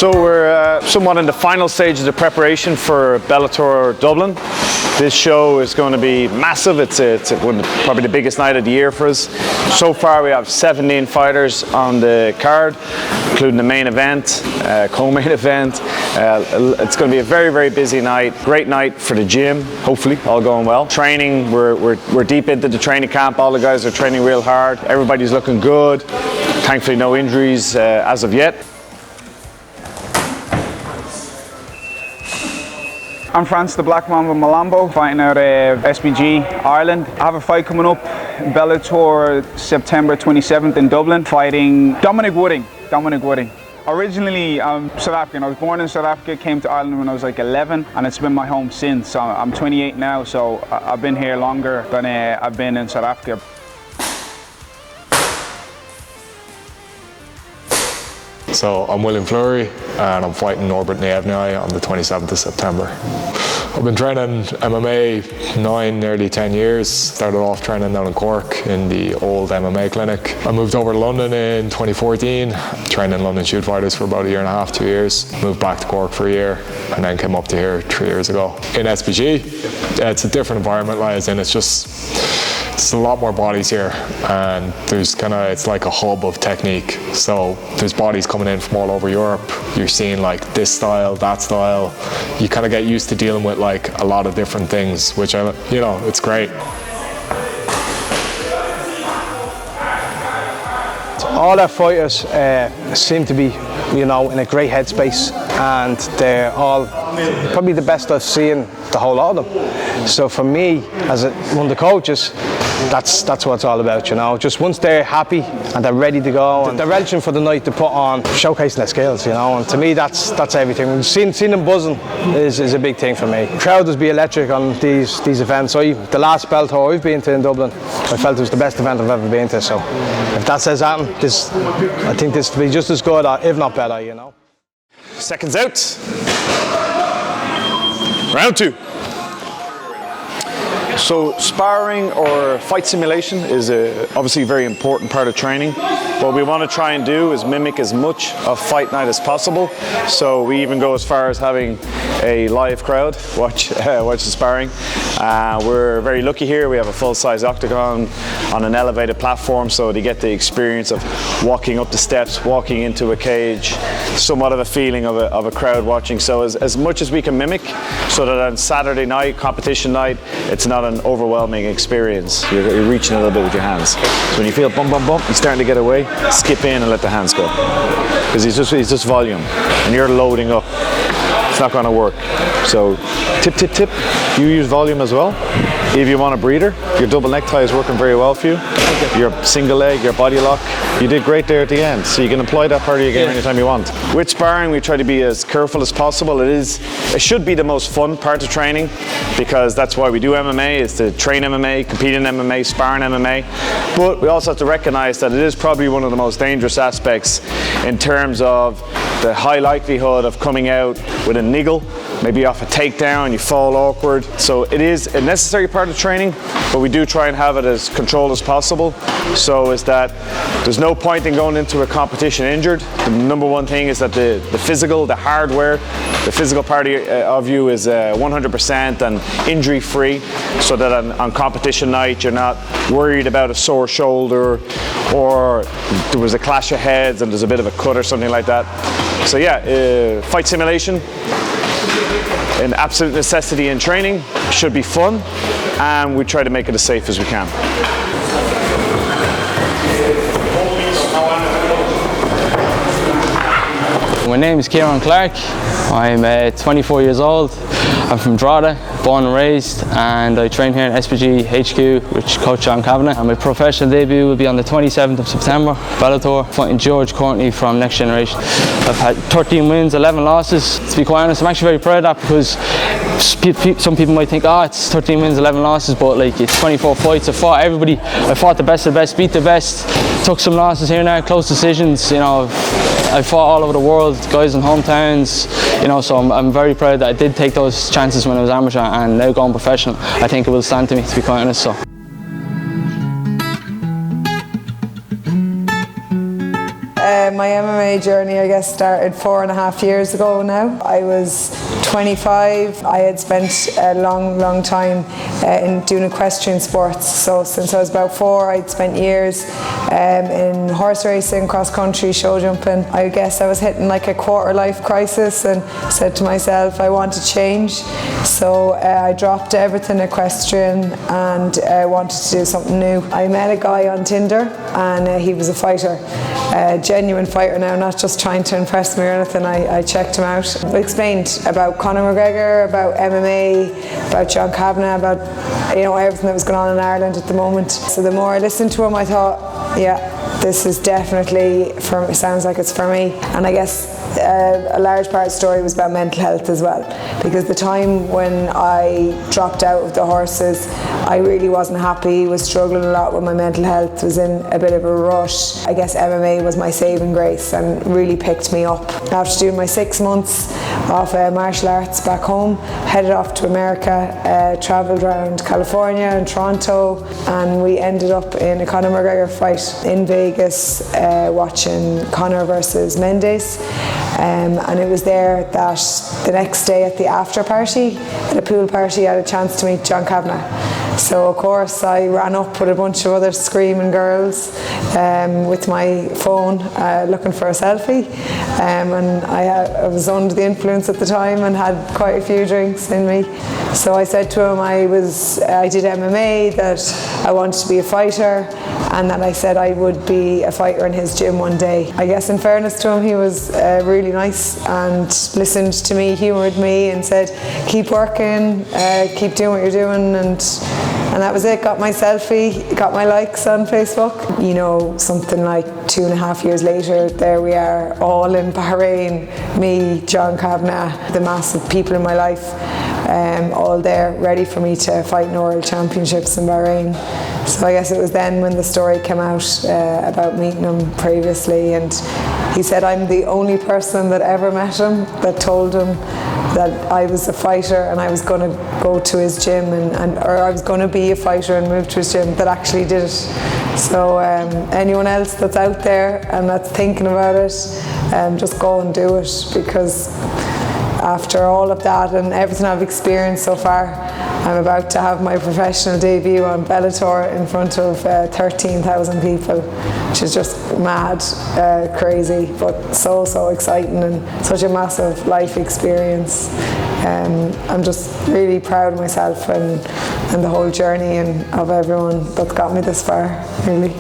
So we're somewhat in the final stages of preparation for Bellator Dublin. This show is going to be massive. It's probably the biggest night of the year for us. So far we have 17 fighters on the card, including the main event, co-main event. It's going to be a very, very busy night. Great night for the gym, hopefully, all going well. Training, we're deep into the training camp. All the guys are training real hard. Everybody's looking good. Thankfully no injuries as of yet. I'm Frans, the Black Mamba Mlambo, fighting out of SBG Ireland. I have a fight coming up, Bellator September 27th in Dublin, fighting Dominic Wooding. Originally, I'm South African. I was born in South Africa, came to Ireland when I was like 11, and it's been my home since. I'm 28 now, so I've been here longer than I've been in South Africa. So I'm William Fleury and I'm fighting Norbert Nievny on the 27th of September. I've been training MMA nearly 10 years. Started off training down in Cork in the old MMA clinic. I moved over to London in 2014, trained in London shoot fighters for about a year and a half, 2 years. Moved back to Cork for a year and then came up to here 3 years ago. In SBG, it's a different environment, as in it's a lot more bodies here, and it's like a hub of technique. So there's bodies coming in from all over Europe. You're seeing like this style, that style. You kind of get used to dealing with like a lot of different things, which it's great. All our fighters seem to be, in a great headspace, and they're all probably the best I've seen the whole lot of them. So for me, as one of the coaches, that's what it's all about, Just once they're happy and they're ready to go, and they're relishing for the night to put on, showcasing their skills, And to me, that's everything. Seeing them buzzing is a big thing for me. Crowd does be electric on these events. The last Bellator I've been to in Dublin, I felt it was the best event I've ever been to. So if that says that, I think this will be just as good, if not better, Seconds out. Round 2. So sparring or fight simulation is obviously a very important part of training. What we want to try and do is mimic as much of fight night as possible. So we even go as far as having a live crowd watch the sparring. We're very lucky here. We have a full-size octagon on an elevated platform, so they get the experience of walking up the steps, walking into a cage, somewhat of a feeling of a crowd watching. So as much as we can mimic, so that on Saturday night, competition night, it's not an overwhelming experience. You're reaching a little bit with your hands. So when you feel bump, bump, bump, you're starting to get away, skip in and let the hands go. Because it's just volume, and you're loading up. It's not going to work. So tip, you use volume as well. If you want a breather, your double necktie is working very well for you. Your single leg, your body lock, you did great there at the end. So you can employ that part of your game anytime you want. With sparring, we try to be as careful as possible. It should be the most fun part of training, because that's why we do MMA, is to train MMA, compete in MMA, spar in MMA. But we also have to recognize that it is probably one of the most dangerous aspects in terms of the high likelihood of coming out with a niggle, maybe off a takedown, you fall awkward. So it is a necessary part of training, but we do try and have it as controlled as possible. So is that there's no point in going into a competition injured. The number one thing is that the physical, the hardware, the physical part of you is 100% and injury free, so that on competition night you're not worried about a sore shoulder, or there was a clash of heads and there's a bit of a cut or something like that. So fight simulation, an absolute necessity in training, should be fun, and we try to make it as safe as we can. My name is Ciaran Clarke. I'm 24 years old. I'm from Drogheda, born and raised, and I train here in SBG HQ with Coach John Kavanagh. And my professional debut will be on the 27th of September, Bellator, fighting George Courtney from Next Generation. I've had 13 wins, 11 losses. To be quite honest, I'm actually very proud of that, because some people might think, it's 13 wins, 11 losses, but it's 24 fights. I fought everybody. I fought the best of the best, beat the best, took some losses here and there, close decisions. I fought all over the world, guys in hometowns, so I'm very proud that I did take those chances when I was amateur, and now going professional, I think it will stand to me, to be quite honest. So. My MMA journey, I guess, started 4.5 years ago now. I was 25. I had spent a long time in doing equestrian sports. So since I was about 4, I'd spent years in horse racing, cross country, show jumping. I guess I was hitting like a quarter life crisis and said to myself, I want to change. So I dropped everything equestrian and wanted to do something new. I met a guy on Tinder and he was a fighter, a genuine fighter now, not just trying to impress me or anything. I checked him out. I explained about Conor McGregor, about MMA, about John Kavanagh, about everything that was going on in Ireland at the moment. So the more I listened to him, I thought, yeah, this is definitely for me. Sounds like it's for me. And I guess a large part of the story was about mental health as well, because the time when I dropped out of the horses, I really wasn't happy, was struggling a lot with my mental health, was in a bit of a rush. I guess MMA was my saving grace and really picked me up. After doing my 6 months of martial arts back home, headed off to America, travelled around California and Toronto, and we ended up in a Conor McGregor fight in Vegas, watching Conor versus Mendes. And it was there that the next day at the after party, at a pool party, I had a chance to meet John Kavanagh. So of course I ran up with a bunch of other screaming girls with my phone looking for a selfie, and I was under the influence at the time and had quite a few drinks in me. So I said to him I did MMA, that I wanted to be a fighter, and that I said I would be a fighter in his gym one day. I guess in fairness to him, he was really nice and listened to me, humoured me and said, keep working, keep doing what you're doing, and that was it. Got my selfie, got my likes on Facebook. Something like 2.5 years later, there we are, all in Bahrain, me, John Kavanagh, the massive people in my life, all there ready for me to fight in World Championships in Bahrain. So I guess it was then when the story came out about meeting him previously, and he said I'm the only person that ever met him that told him that I was a fighter and I was going to go to his gym or I was going to be a fighter and move to his gym, that actually did it. So anyone else that's out there and that's thinking about it, just go and do it, because after all of that and everything I've experienced so far, I'm about to have my professional debut on Bellator in front of 13,000 people, which is just mad, crazy, but so exciting and such a massive life experience. I'm just really proud of myself and the whole journey and of everyone that's got me this far, really.